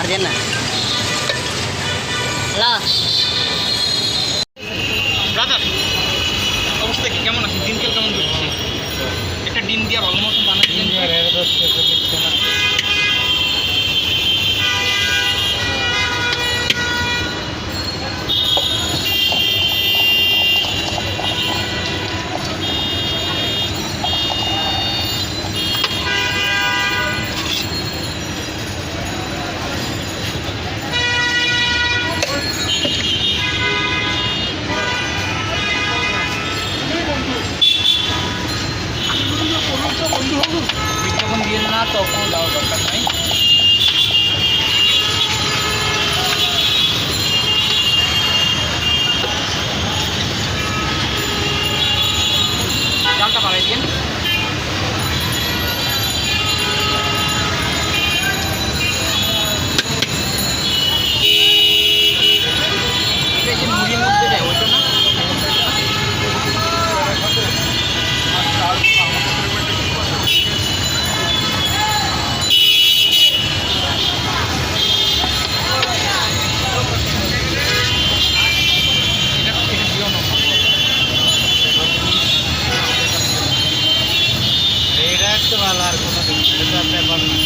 দেন না। Hello brother, অবস্থা কি, কেমন আছে? দিনকাল কেমন যাচ্ছে? একটা ডিম দিয়ে ভালো মতন বানাই দিন। বিজ্ঞাপন দিয়ে না তখন দেওয়ার দরকার নাই। জালটা বাড়াই দিন। এটা যে মুড়ির মধ্যে দেয় ওইটা না? এটা দিও না। এটা একটু ভালো আর কোনো দিন এটা আপনি পাবেন না।